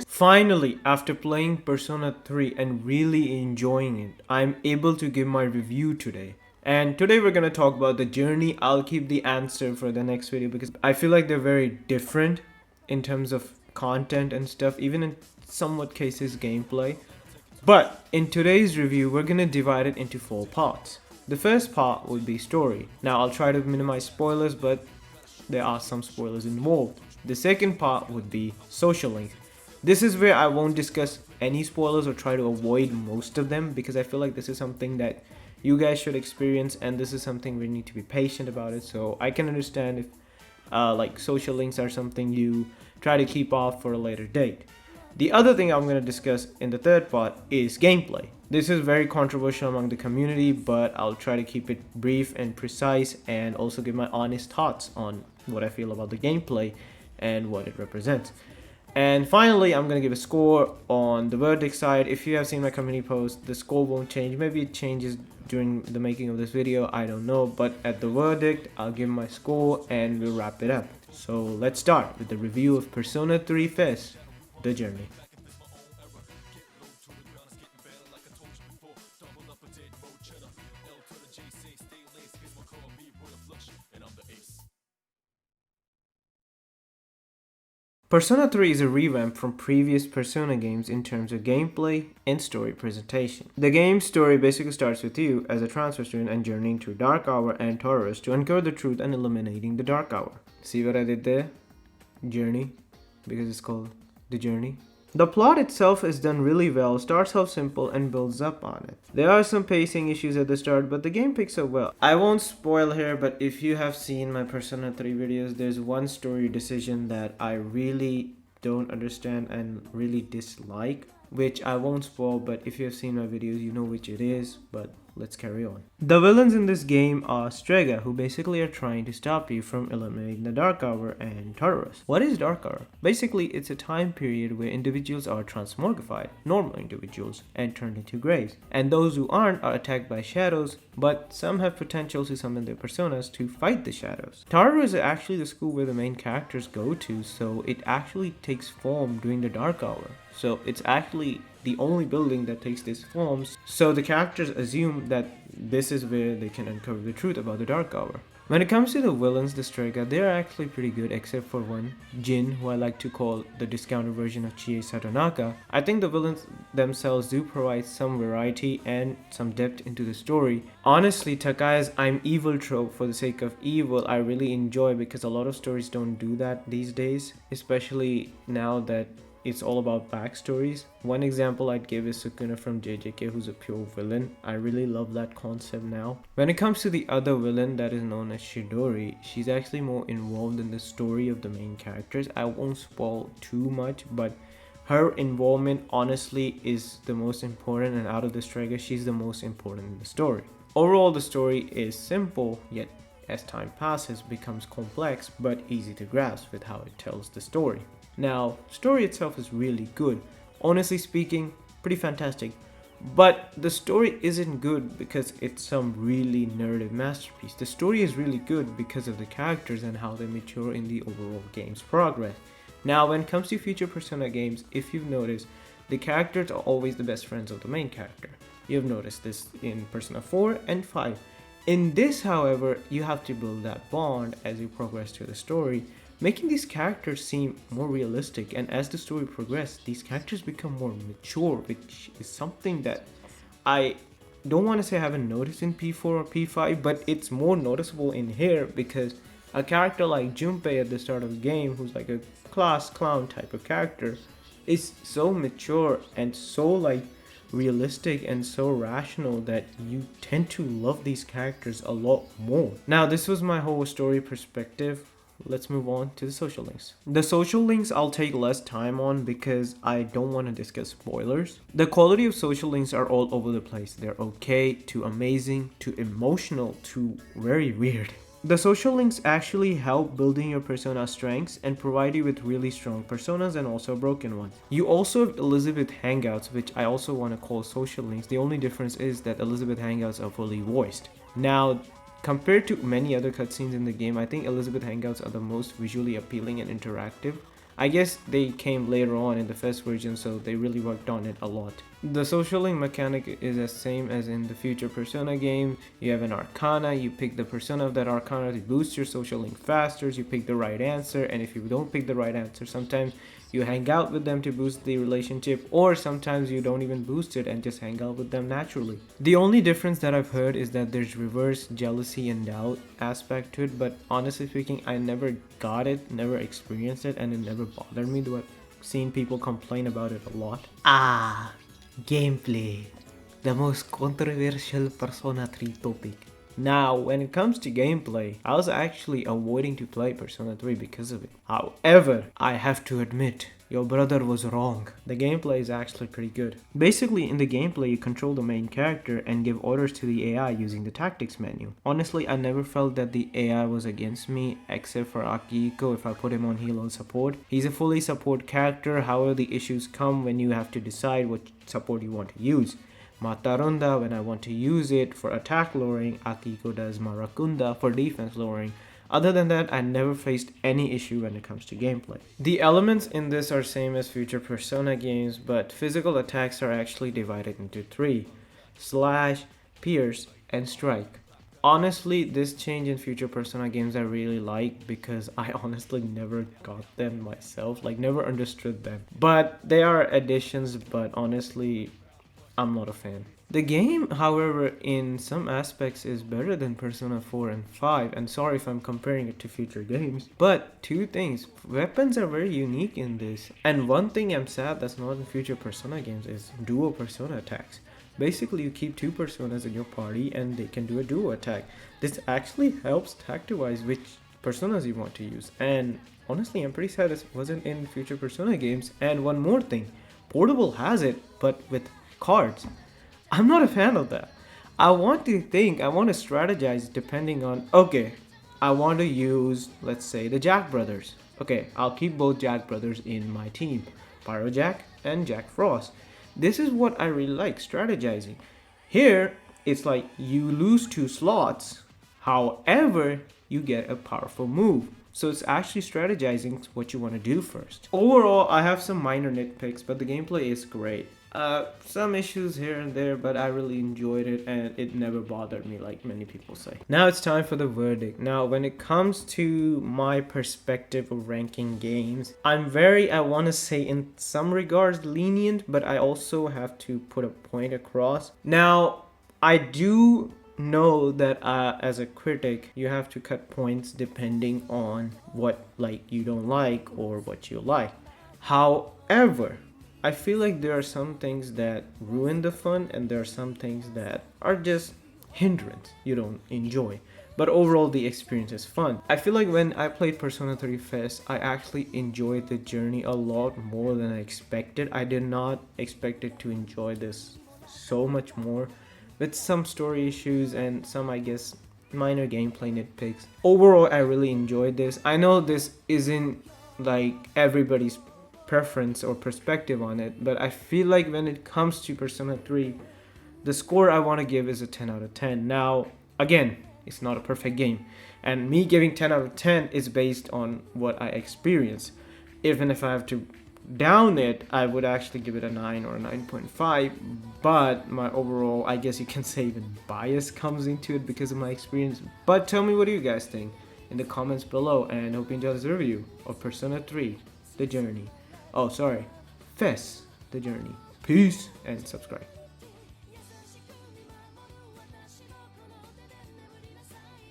Finally, after playing Persona 3 and really enjoying it, I'm able to give my review today. And today we're gonna talk about the journey. I'll keep the answer for the next video because I feel like they're very different in terms of content and stuff, even in somewhat cases gameplay. But in today's review, we're gonna divide it into 4 parts. The first part would be story. Now I'll try to minimize spoilers, but there are some spoilers involved. The second part would be social link. This is where I won't discuss any spoilers or try to avoid most of them because I feel like this is something that you guys should experience and this is something we need to be patient about it. So I can understand if like social links are something you try to keep off for a later date. The other thing I'm going to discuss in the third part is gameplay. This is very controversial among the community, but I'll try to keep it brief and precise and also give my honest thoughts on what I feel about the gameplay and what it represents. And finally, I'm going to give a score on the verdict side. If you have seen my community post, the score won't change. Maybe it changes during the making of this video, I don't know. But at the verdict, I'll give my score and we'll wrap it up. So let's start with the review of Persona 3 FES, The Journey. Persona 3 is a revamp from previous Persona games in terms of gameplay and story presentation. The game's story basically starts with you as a transfer student and journeying through Dark Hour and Taurus to uncover the truth and eliminating the Dark Hour. See what I did there? Journey, because it's called The Journey. The plot itself is done really well, starts off simple and builds up on it. There are some pacing issues at the start, but the game picks up well. I won't spoil here, but if you have seen my Persona 3 videos, there's one story decision that I really don't understand and really dislike, which I won't spoil, but if you have seen my videos, you know which it is, but let's carry on. The villains in this game are Strega, who basically are trying to stop you from eliminating the Dark Hour, and Taurus. What is Dark Hour? Basically, it's a time period where individuals are transmogrified, normal individuals, and turned into grays. And those who aren't are attacked by shadows, but some have potential to summon their personas to fight the shadows. Taurus is actually the school where the main characters go to, so it actually takes form during the Dark Hour. So it's actually the only building that takes these forms, so the characters assume that this is where they can uncover the truth about the Dark Hour. When it comes to the villains, the Strega, they're actually pretty good except for one, Jin, who I like to call the discounted version of Chie Satonaka. I think the villains themselves do provide some variety and some depth into the story. Honestly, Takaya's I'm evil trope for the sake of evil I really enjoy because a lot of stories don't do that these days, especially now that it's all about backstories. One example I'd give is Sukuna from JJK, who's a pure villain. I really love that concept now. When it comes to the other villain that is known as Shidori, she's actually more involved in the story of the main characters. I won't spoil too much, but her involvement honestly is the most important, and out of the Strega, she's the most important in the story. Overall, the story is simple, yet as time passes becomes complex but easy to grasp with how it tells the story. Now, story itself is really good. Honestly speaking, pretty fantastic. But the story isn't good because it's some really narrative masterpiece. The story is really good because of the characters and how they mature in the overall game's progress. Now, when it comes to future Persona games, if you've noticed, the characters are always the best friends of the main character. You've noticed this in Persona 4 and 5. In this, however, you have to build that bond as you progress through the story, making these characters seem more realistic, and as the story progresses, these characters become more mature, which is something that I don't want to say I haven't noticed in P4 or P5, but it's more noticeable in here because a character like Junpei at the start of the game, who's like a class clown type of character, is so mature and so like realistic and so rational that you tend to love these characters a lot more. Now, this was my whole story perspective. Let's move on to the social links. The social links I'll take less time on because I don't want to discuss spoilers. The quality of social links are all over the place. They're okay to amazing to emotional to very weird. The social links actually help building your persona strengths and provide you with really strong personas and also broken ones. You also have Elizabeth Hangouts, which I also want to call social links. The only difference is that Elizabeth Hangouts are fully voiced. Now, compared to many other cutscenes in the game, I think Elizabeth Hangouts are the most visually appealing and interactive. I guess they came later on in the first version, so they really worked on it a lot. The social link mechanic is the same as in the future Persona game. You have an Arcana, you pick the persona of that Arcana to boost your social link faster, you pick the right answer, and if you don't pick the right answer, sometimes you hang out with them to boost the relationship, or sometimes you don't even boost it and just hang out with them naturally. The only difference that I've heard is that there's reverse jealousy and doubt aspect to it, but honestly speaking, I never got it, never experienced it, and it never bothered me, though I've seen people complain about it a lot. Gameplay. The most controversial Persona 3 topic. Now, when it comes to gameplay, I was actually avoiding to play Persona 3 because of it. However, I have to admit, your brother was wrong. The gameplay is actually pretty good. Basically, in the gameplay, you control the main character and give orders to the AI using the tactics menu. Honestly, I never felt that the AI was against me, except for Akihiko if I put him on heal or support. He's a fully support character, however the issues come when you have to decide what support you want to use. Matarunda when I want to use it for attack lowering, Akihiko does Marakunda for defense lowering. Other than that, I never faced any issue when it comes to gameplay. The elements in this are same as future Persona games, but physical attacks are actually divided into 3: Slash, Pierce, and Strike. Honestly, this change in future Persona games I really like because I honestly never got them myself, like never understood them. But they are additions, but honestly, I'm not a fan. The game, however, in some aspects is better than Persona 4 and 5, and sorry if I'm comparing it to future games, but two things. Weapons are very unique in this, and one thing I'm sad that's not in future Persona games is duo Persona attacks. Basically, you keep two Personas in your party and they can do a duo attack. This actually helps tactic-wise which Personas you want to use, and honestly, I'm pretty sad this wasn't in future Persona games. And one more thing, Portable has it, but with cards. I'm not a fan of that. I want to strategize depending on, okay, I want to use, let's say, the Jack Brothers. Okay, I'll keep both Jack Brothers in my team, Pyro Jack and Jack Frost. This is what I really like, strategizing. Here, it's like you lose 2 slots, however, you get a powerful move. So it's actually strategizing what you want to do first. Overall, I have some minor nitpicks, but the gameplay is great. Some issues here and there, but I really enjoyed it and it never bothered me like many people say. Now it's time for the verdict. Now when it comes to my perspective of ranking games, I'm very, I want to say in some regards lenient, but I also have to put a point across. Now I do know that as a critic you have to cut points depending on what like you don't like or what you like. However, I feel like there are some things that ruin the fun and there are some things that are just hindrance you don't enjoy. But overall the experience is fun. I feel like when I played Persona 3 Fest, I actually enjoyed the journey a lot more than I expected. I did not expect it to enjoy this so much more, with some story issues and some, I guess, minor gameplay nitpicks. Overall, I really enjoyed this. I know this isn't like everybody's preference or perspective on it, but I feel like when it comes to Persona 3, the score I want to give is a 10 out of 10. Now, again, it's not a perfect game, and me giving 10 out of 10 is based on what I experience. Even if I have to down it, I would actually give it a 9 or a 9.5, but my overall, I guess you can say, even bias comes into it because of my experience. But tell me, what do you guys think in the comments below, and hope you enjoy this review of Persona 3 The Journey. Oh, sorry, Fest The Journey. Peace and subscribe.